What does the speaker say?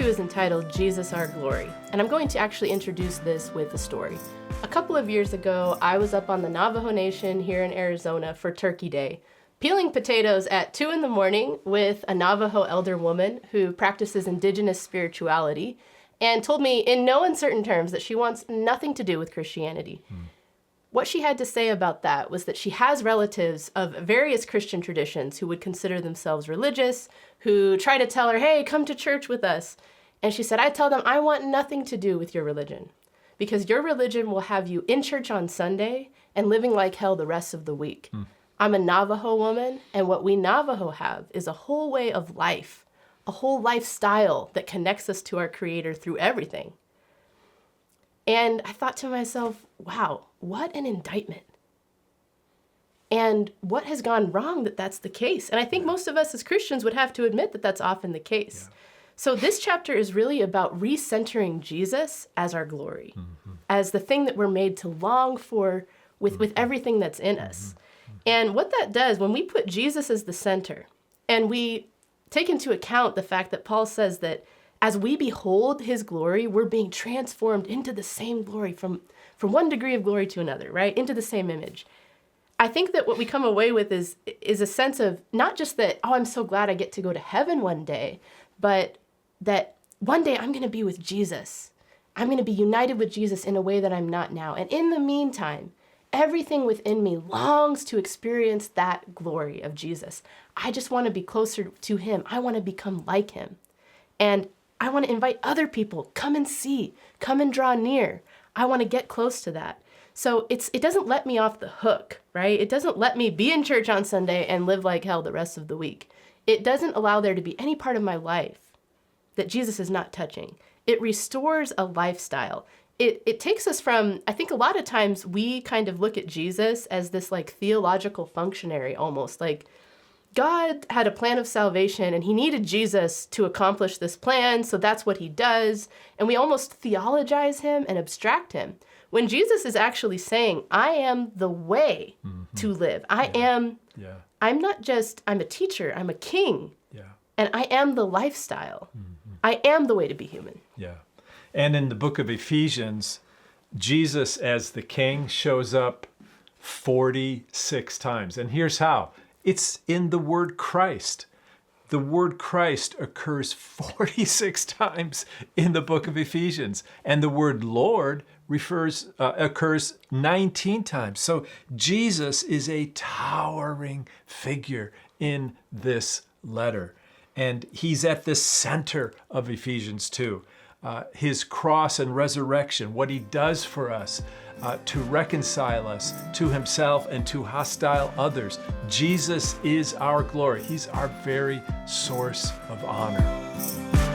is entitled Jesus Our Glory, and I'm going to actually introduce this with a story. A couple of years ago, I was up on the Navajo Nation here in Arizona for Turkey Day, peeling potatoes at 2 in the morning with a Navajo elder woman who practices indigenous spirituality and told me in no uncertain terms that she wants nothing to do with Christianity. What she had to say about that was that she has relatives of various Christian traditions who would consider themselves religious, who try to tell her, hey, come to church with us. And she said, I tell them, I want nothing to do with your religion, because your religion will have you in church on Sunday and living like hell the rest of the week. I'm a Navajo woman, and what we Navajo have is a whole way of life, a whole lifestyle that connects us to our Creator through everything. And I thought to myself, wow, what an indictment. And what has gone wrong that that's the case? And I think most of us as Christians would have to admit that that's often the case. So this chapter is really about recentering Jesus as our glory, as the thing that we're made to long for with everything that's in us. And what that does, when we put Jesus as the center, and we take into account the fact that Paul says that as we behold his glory, we're being transformed into the same glory from one degree of glory to another, right? Into the same image. I think that what we come away with is a sense of not just that, oh, I'm so glad I get to go to heaven one day, but that one day I'm going to be with Jesus. I'm going to be united with Jesus in a way that I'm not now. And in the meantime, everything within me longs to experience that glory of Jesus. I just want to be closer to him. I want to become like him. And I want to invite other people, come and see, come and draw near. I want to get close to that. So it doesn't let me off the hook, right? It doesn't let me be in church on Sunday and live like hell the rest of the week. It doesn't allow there to be any part of my life that Jesus is not touching. It restores a lifestyle. It takes us from, I think a lot of times we kind of look at Jesus as this like theological functionary almost, like God had a plan of salvation and he needed Jesus to accomplish this plan, so that's what he does. And we almost theologize him and abstract him. When Jesus is actually saying, I am the way to live. I'm a teacher, I'm a king, and I am the lifestyle. I am the way to be human. Yeah. And in the book of Ephesians, Jesus as the king shows up 46 times. And here's how. It's in the word Christ. The word Christ occurs 46 times in the book of Ephesians. And the word Lord occurs 19 times. So Jesus is a towering figure in this letter. And he's at the center of Ephesians 2. His cross and resurrection, what he does for us to reconcile us to himself and to hostile others. Jesus is our glory. He's our very source of honor.